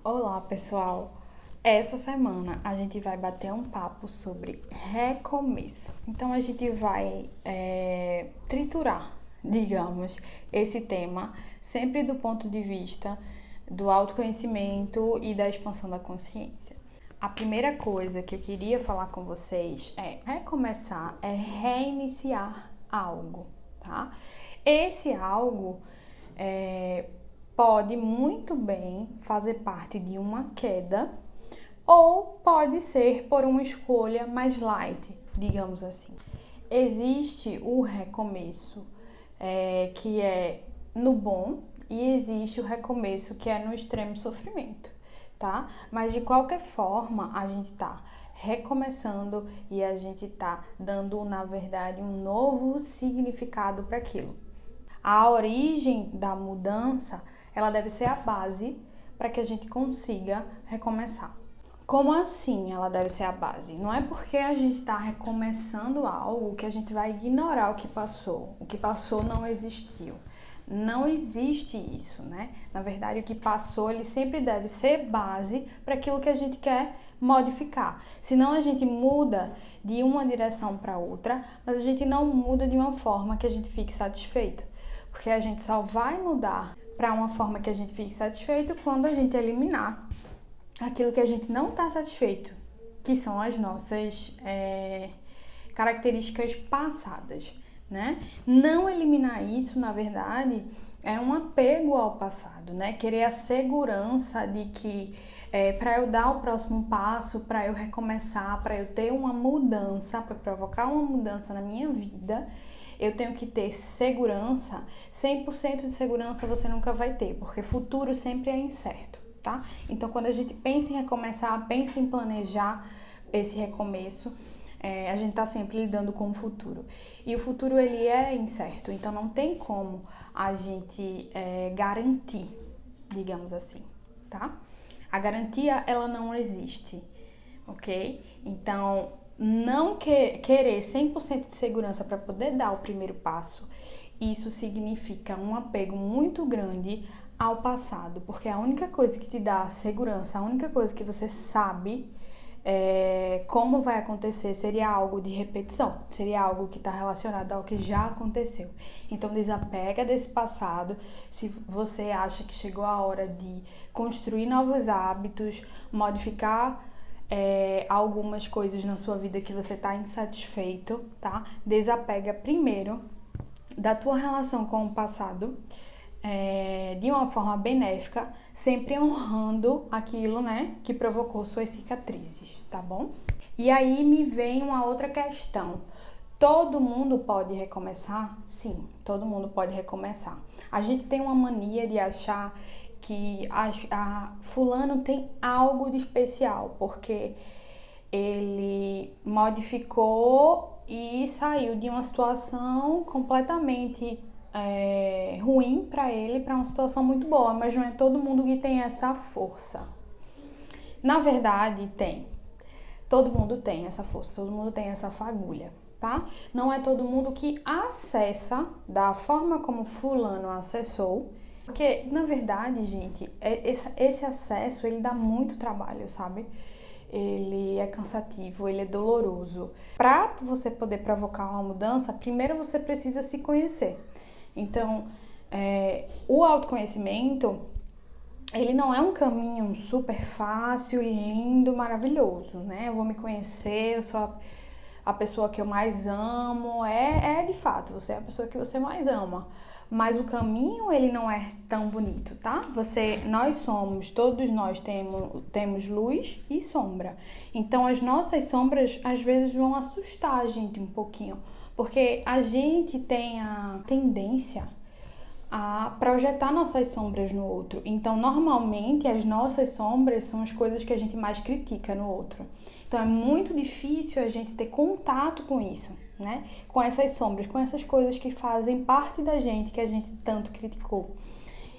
Olá, pessoal! Essa semana a gente vai bater um papo sobre recomeço. Então a gente vai triturar, digamos, esse tema sempre do ponto de vista do autoconhecimento e da expansão da consciência. A primeira coisa que eu queria falar com vocês é recomeçar, é reiniciar algo, tá? Esse algo pode muito bem fazer parte de uma queda ou pode ser por uma escolha mais light, digamos assim. Existe o recomeço que é no bom e existe o recomeço que é no extremo sofrimento, tá? Mas de qualquer forma, a gente tá recomeçando e a gente tá dando, na verdade, um novo significado para aquilo. A origem da mudança, ela deve ser a base para que a gente consiga recomeçar. Como assim ela deve ser a base? Não é porque a gente está recomeçando algo que a gente vai ignorar o que passou. O que passou não existiu. Não existe isso, né? Na verdade, o que passou, ele sempre deve ser base para aquilo que a gente quer modificar. Senão a gente muda de uma direção para outra, mas a gente não muda de uma forma que a gente fique satisfeito. Porque a gente só vai mudar para uma forma que a gente fique satisfeito quando a gente eliminar aquilo que a gente não está satisfeito, que são as nossas características passadas, né? Não eliminar isso, na verdade, é um apego ao passado, né? Querer a segurança de que para eu dar o próximo passo, para eu recomeçar, para eu ter uma mudança, para provocar uma mudança na minha vida, eu tenho que ter segurança. 100% de segurança você nunca vai ter, porque futuro sempre é incerto, tá? Então, quando a gente pensa em recomeçar, pensa em planejar esse recomeço, a gente tá sempre lidando com o futuro. E o futuro, ele é incerto, então não tem como a gente garantir, digamos assim, tá? A garantia, ela não existe, ok? Então, não querer 100% de segurança para poder dar o primeiro passo, isso significa um apego muito grande ao passado, porque a única coisa que te dá segurança, a única coisa que você sabe como vai acontecer seria algo de repetição, seria algo que está relacionado ao que já aconteceu. Então desapega desse passado. Se você acha que chegou a hora de construir novos hábitos, modificar algumas coisas na sua vida que você está insatisfeito, tá? Desapega primeiro da tua relação com o passado, de uma forma benéfica, sempre honrando aquilo, né, que provocou suas cicatrizes, tá bom? E aí me vem uma outra questão. Todo mundo pode recomeçar? Sim, todo mundo pode recomeçar. A gente tem uma mania de achar que fulano tem algo de especial, porque ele modificou e saiu de uma situação completamente ruim para ele, para uma situação muito boa, mas não é todo mundo que tem essa força. Na verdade, tem. Todo mundo tem essa força, todo mundo tem essa fagulha, tá? Não é todo mundo que acessa da forma como fulano acessou, porque, na verdade, gente, esse acesso, ele dá muito trabalho, sabe? Ele é cansativo, ele é doloroso. Para você poder provocar uma mudança, primeiro você precisa se conhecer. Então, o autoconhecimento, ele não é um caminho super fácil, lindo, maravilhoso, né? Eu vou me conhecer, eu sou a pessoa que eu mais amo, de fato, você é a pessoa que você mais ama. Mas o caminho, ele não é tão bonito, tá? Todos nós temos luz e sombra. Então, as nossas sombras, às vezes, vão assustar a gente um pouquinho. Porque a gente tem a tendência a projetar nossas sombras no outro. Então, normalmente, as nossas sombras são as coisas que a gente mais critica no outro. Então, é muito difícil a gente ter contato com isso, né? Com essas sombras, com essas coisas que fazem parte da gente, que a gente tanto criticou.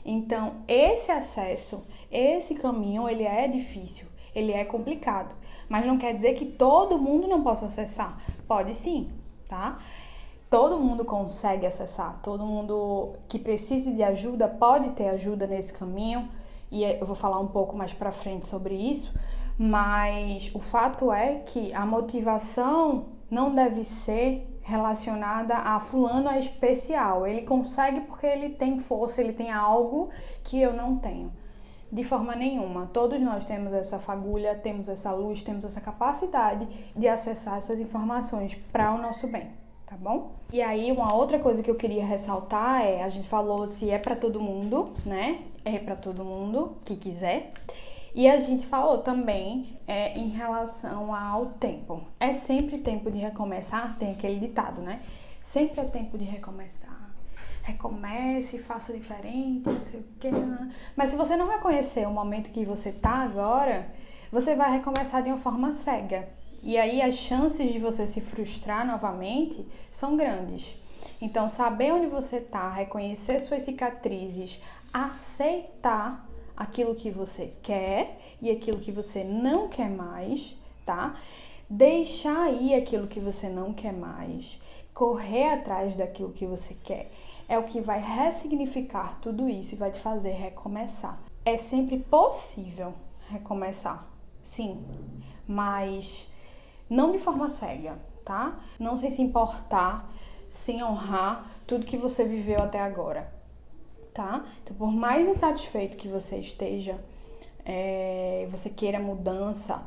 Então, esse acesso, esse caminho, ele é difícil, ele é complicado. Mas não quer dizer que todo mundo não possa acessar. Pode sim, tá? Todo mundo consegue acessar, todo mundo que precise de ajuda pode ter ajuda nesse caminho. e eu vou falar um pouco mais pra frente sobre isso, mas o fato é que a motivação não deve ser relacionada a fulano é especial. Ele consegue porque ele tem força, ele tem algo que eu não tenho. De forma nenhuma. Todos nós temos essa fagulha, temos essa luz, temos essa capacidade de acessar essas informações para o nosso bem, tá bom? E aí, uma outra coisa que eu queria ressaltar é, a gente falou se é para todo mundo, né? É para todo mundo que quiser. E a gente falou também em relação ao tempo. É sempre tempo de recomeçar, tem aquele ditado, né? Sempre é tempo de recomeçar. Recomece, faça diferente, não sei o quê. Mas se você não reconhecer o momento que você tá agora, você vai recomeçar de uma forma cega. E aí as chances de você se frustrar novamente são grandes. Então, saber onde você tá, reconhecer suas cicatrizes, aceitar aquilo que você quer e aquilo que você não quer mais, tá? Deixar ir aquilo que você não quer mais, correr atrás daquilo que você quer, é o que vai ressignificar tudo isso e vai te fazer recomeçar. É sempre possível recomeçar, sim, mas não de forma cega, tá? Não sem se importar, sem honrar tudo que você viveu até agora, tá? Então, por mais insatisfeito que você esteja, você queira mudança,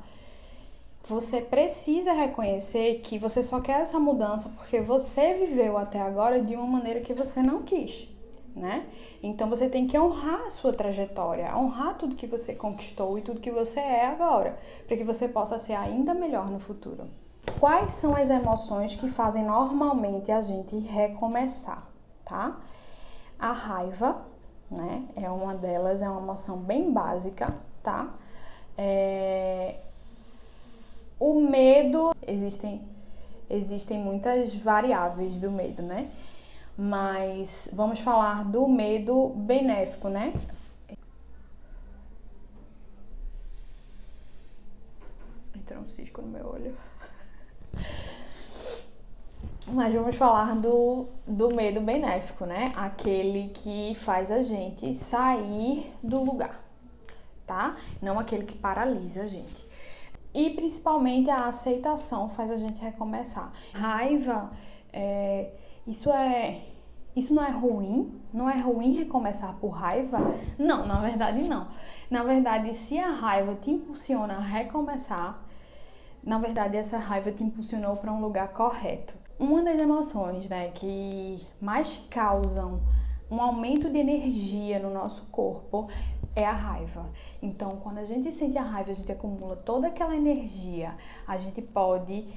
você precisa reconhecer que você só quer essa mudança porque você viveu até agora de uma maneira que você não quis, né? Então você tem que honrar a sua trajetória, honrar tudo que você conquistou e tudo que você é agora, para que você possa ser ainda melhor no futuro. Quais são as emoções que fazem normalmente a gente recomeçar, tá? A raiva, né? É uma delas, é uma emoção bem básica, tá? O medo, existem muitas variáveis do medo, né? Mas vamos falar do medo benéfico, né? Entrou um cisco no meu olho. Mas vamos falar do medo benéfico, né? Aquele que faz a gente sair do lugar, tá? Não aquele que paralisa a gente. E principalmente a aceitação faz a gente recomeçar. Raiva, isso não é ruim? Não é ruim recomeçar por raiva? Não, na verdade não. Na verdade, se a raiva te impulsiona a recomeçar, na verdade essa raiva te impulsionou para um lugar correto. Uma das emoções, né, que mais causam um aumento de energia no nosso corpo é a raiva. Então, quando a gente sente a raiva, a gente acumula toda aquela energia, a gente pode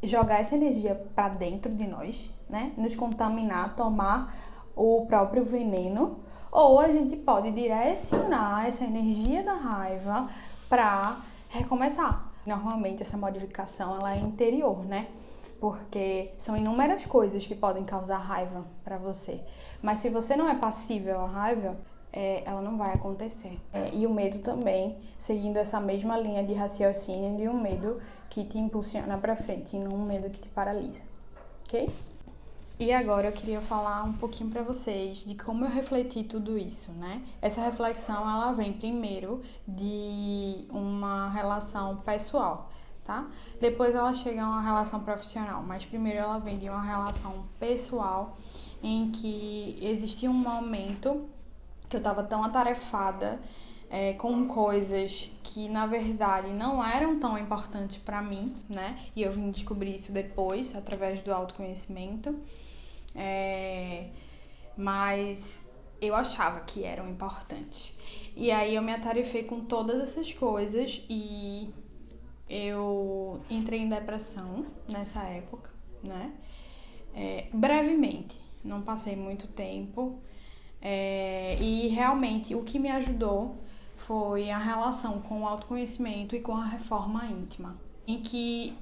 jogar essa energia para dentro de nós, né? Nos contaminar, tomar o próprio veneno, ou a gente pode direcionar essa energia da raiva para recomeçar. Normalmente essa modificação ela é interior, né? Porque são inúmeras coisas que podem causar raiva para você. Mas se você não é passível à raiva, ela não vai acontecer. E o medo também, seguindo essa mesma linha de raciocínio de um medo que te impulsiona para frente e não um medo que te paralisa, ok? E agora eu queria falar um pouquinho para vocês de como eu refleti tudo isso, né? Essa reflexão, ela vem primeiro de uma relação pessoal, tá? Depois ela chega a uma relação profissional, mas primeiro ela vem de uma relação pessoal em que existia um momento que eu tava tão atarefada com coisas que na verdade não eram tão importantes pra mim, né? E eu vim descobrir isso depois, através do autoconhecimento. Mas eu achava que eram importantes. E aí eu me atarefei com todas essas coisas e eu entrei em depressão nessa época, né? Brevemente, não passei muito tempo. E realmente o que me ajudou foi a relação com o autoconhecimento e com a reforma íntima, em que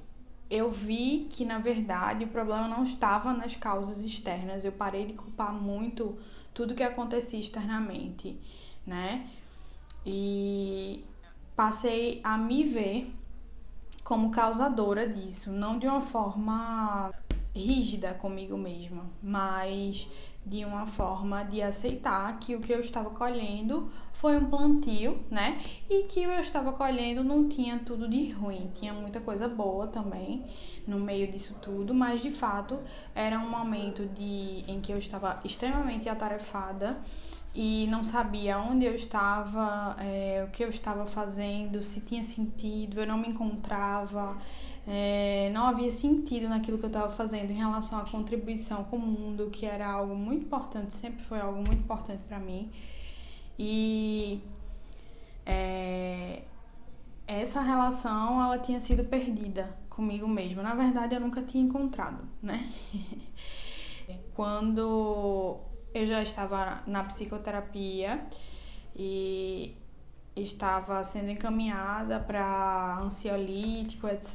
eu vi que na verdade o problema não estava nas causas externas. Eu parei de culpar muito tudo que acontecia externamente, né? E passei a me ver como causadora disso, não de uma forma rígida comigo mesma, mas de uma forma de aceitar que o que eu estava colhendo foi um plantio, né? E que eu estava colhendo não tinha tudo de ruim, tinha muita coisa boa também no meio disso tudo, mas de fato era um momento em que eu estava extremamente atarefada e não sabia onde eu estava, o que eu estava fazendo, se tinha sentido, eu não me encontrava, não havia sentido naquilo que eu estava fazendo em relação à contribuição com o mundo, que era algo muito importante, sempre foi algo muito importante para mim. E essa relação, ela tinha sido perdida comigo mesma. Na verdade, eu nunca tinha encontrado, né? Quando eu já estava na psicoterapia e estava sendo encaminhada para ansiolítico, etc.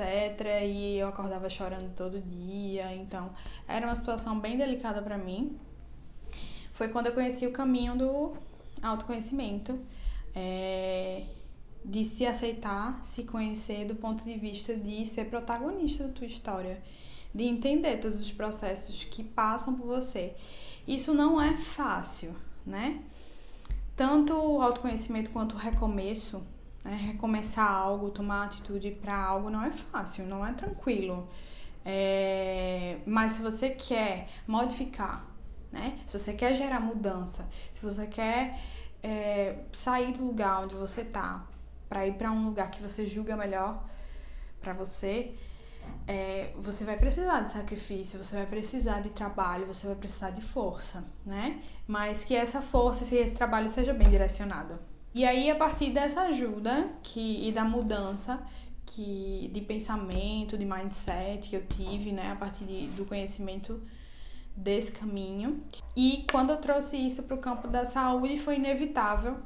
E eu acordava chorando todo dia, então era uma situação bem delicada para mim. Foi quando eu conheci o caminho do autoconhecimento, de se aceitar, se conhecer do ponto de vista de ser protagonista da tua história, de entender todos os processos que passam por você. Isso não é fácil, né? Tanto o autoconhecimento quanto o recomeço, né? Recomeçar algo, tomar atitude para algo não é fácil, não é tranquilo. Mas se você quer modificar, né? Se você quer gerar mudança, se você quer sair do lugar onde você tá para ir para um lugar que você julga melhor para você, você vai precisar de sacrifício, você vai precisar de trabalho, você vai precisar de força, né? Mas que essa força e esse trabalho seja bem direcionado. E aí, a partir dessa ajuda e da mudança de pensamento, de mindset que eu tive, né? A partir do conhecimento desse caminho. E quando eu trouxe isso para o campo da saúde, foi inevitável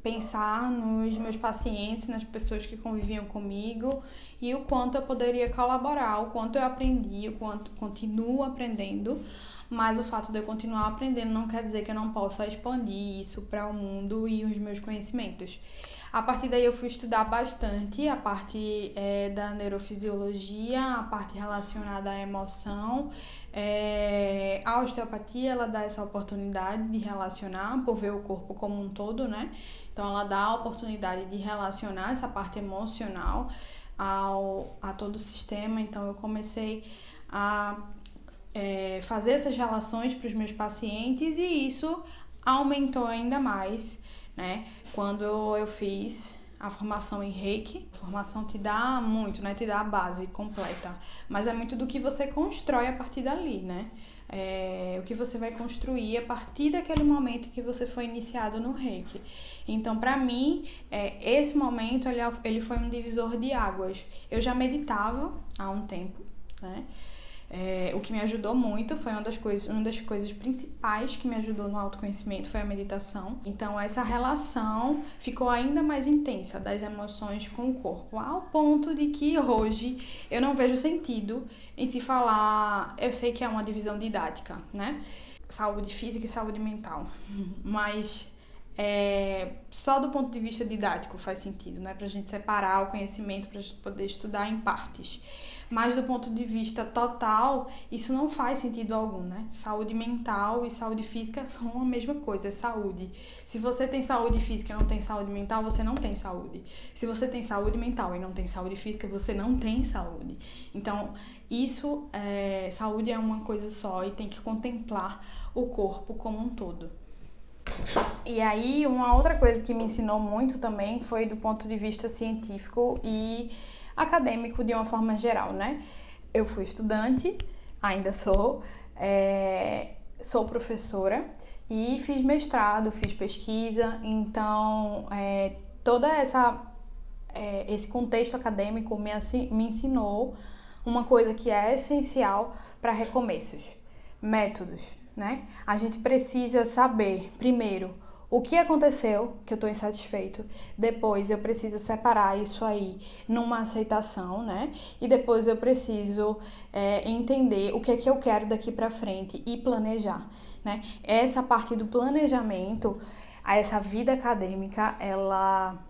pensar nos meus pacientes, nas pessoas que conviviam comigo e o quanto eu poderia colaborar, o quanto eu aprendi, o quanto continuo aprendendo, mas o fato de eu continuar aprendendo não quer dizer que eu não possa expandir isso para o mundo e os meus conhecimentos. A partir daí eu fui estudar bastante a parte da neurofisiologia, a parte relacionada à emoção. A osteopatia, ela dá essa oportunidade de relacionar, por ver o corpo como um todo, né? Então ela dá a oportunidade de relacionar essa parte emocional a todo o sistema. Então eu comecei a fazer essas relações para os meus pacientes e isso aumentou ainda mais, né? Quando eu fiz a formação em Reiki. A formação te dá muito, né? Te dá a base completa, mas é muito do que você constrói a partir dali, né? O que você vai construir a partir daquele momento que você foi iniciado no Reiki. Então, para mim, esse momento ele foi um divisor de águas. Eu já meditava há um tempo, né? O que me ajudou muito foi uma das coisas principais que me ajudou no autoconhecimento foi a meditação. Então essa relação ficou ainda mais intensa das emoções com o corpo, ao ponto de que hoje eu não vejo sentido em se falar, eu sei que é uma divisão didática, né? Saúde física e saúde mental, mas só do ponto de vista didático faz sentido, né? Pra gente separar o conhecimento, pra gente poder estudar em partes. Mas do ponto de vista total, isso não faz sentido algum, né? Saúde mental e saúde física são a mesma coisa, é saúde. Se você tem saúde física e não tem saúde mental, você não tem saúde. Se você tem saúde mental e não tem saúde física, você não tem saúde. Então, saúde é uma coisa só e tem que contemplar o corpo como um todo. E aí, uma outra coisa que me ensinou muito também foi do ponto de vista científico e acadêmico de uma forma geral, né? Eu fui estudante, ainda sou professora e fiz mestrado, fiz pesquisa, então toda esse contexto acadêmico me ensinou uma coisa que é essencial para recomeços, métodos, né? A gente precisa saber, primeiro, o que aconteceu que eu estou insatisfeito. Depois eu preciso separar isso aí numa aceitação, né? E depois eu preciso entender o que é que eu quero daqui para frente e planejar, né? Essa parte do planejamento, essa vida acadêmica, ela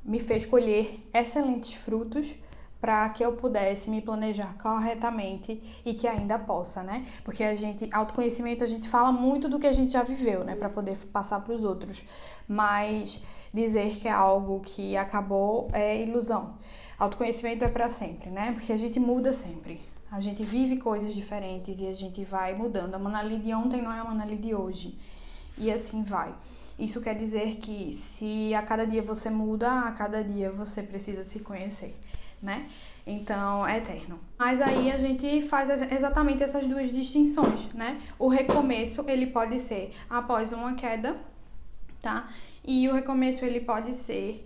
me fez colher excelentes frutos para que eu pudesse me planejar corretamente e que ainda possa, né? Porque autoconhecimento, a gente fala muito do que a gente já viveu, né? Para poder passar para os outros. Mas dizer que é algo que acabou é ilusão. Autoconhecimento é para sempre, né? Porque a gente muda sempre. A gente vive coisas diferentes e a gente vai mudando. A Manali de ontem não é a Manali de hoje. E assim vai. Isso quer dizer que se a cada dia você muda, a cada dia você precisa se conhecer, né? Então, é eterno. Mas aí a gente faz exatamente essas duas distinções, né? O recomeço, ele pode ser após uma queda, tá? E o recomeço, ele pode ser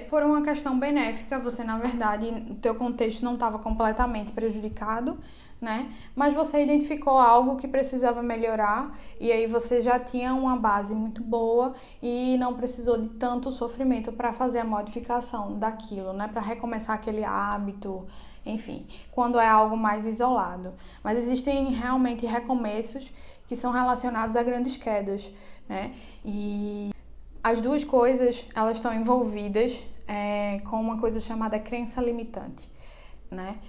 por uma questão benéfica. Você, na verdade, o teu contexto não estava completamente prejudicado, né? Mas você identificou algo que precisava melhorar e aí você já tinha uma base muito boa e não precisou de tanto sofrimento para fazer a modificação daquilo, né? Para recomeçar aquele hábito, enfim, quando é algo mais isolado. Mas existem realmente recomeços que são relacionados a grandes quedas, né? E as duas coisas, elas estão envolvidas com uma coisa chamada crença limitante, né?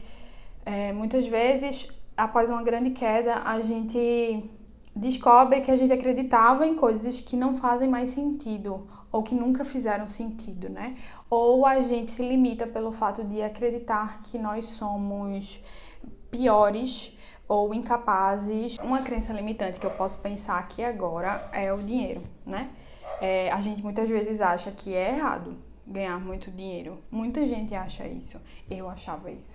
Muitas vezes, após uma grande queda, a gente descobre que a gente acreditava em coisas que não fazem mais sentido ou que nunca fizeram sentido, né? Ou a gente se limita pelo fato de acreditar que nós somos piores ou incapazes. Uma crença limitante que eu posso pensar aqui agora é o dinheiro, né? A gente muitas vezes acha que é errado ganhar muito dinheiro. Muita gente acha isso. Eu achava isso.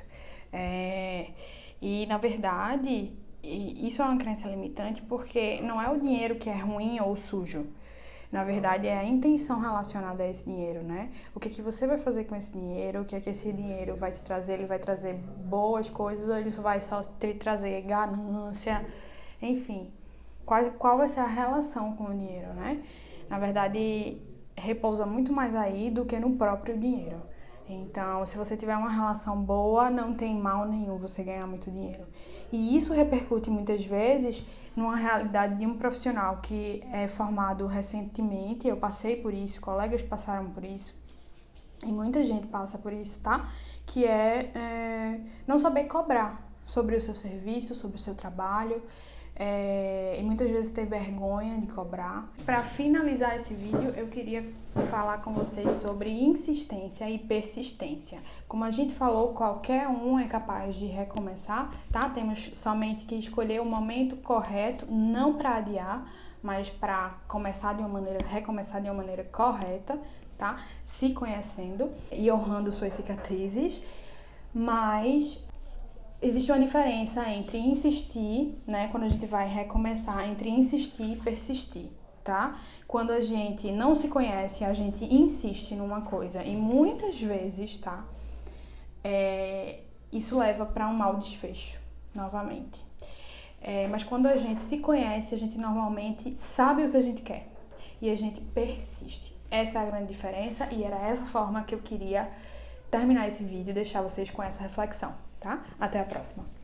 E na verdade, isso é uma crença limitante porque não é o dinheiro que é ruim ou sujo. Na verdade, é a intenção relacionada a esse dinheiro, né? O que você vai fazer com esse dinheiro? O que esse dinheiro vai te trazer? Ele vai trazer boas coisas ou ele vai só te trazer ganância? Enfim, qual vai ser a relação com o dinheiro, né? Na verdade, repousa muito mais aí do que no próprio dinheiro. Então, se você tiver uma relação boa, não tem mal nenhum você ganhar muito dinheiro. E isso repercute muitas vezes numa realidade de um profissional que é formado recentemente. Eu passei por isso, colegas passaram por isso, e muita gente passa por isso, tá? Que é não saber cobrar sobre o seu serviço, sobre o seu trabalho. E muitas vezes ter vergonha de cobrar. Para finalizar esse vídeo, eu queria falar com vocês sobre insistência e persistência. Como a gente falou, qualquer um é capaz de recomeçar, tá? Temos somente que escolher o momento correto, não para adiar, mas para recomeçar de uma maneira correta, tá? Se conhecendo e honrando suas cicatrizes, mas existe uma diferença entre insistir, né, quando a gente vai recomeçar, entre insistir e persistir, tá? Quando a gente não se conhece, a gente insiste numa coisa e muitas vezes, tá? Isso leva para um mau desfecho, novamente. Mas quando a gente se conhece, a gente normalmente sabe o que a gente quer e a gente persiste. Essa é a grande diferença e era essa forma que eu queria terminar esse vídeo e deixar vocês com essa reflexão, tá? Até a próxima!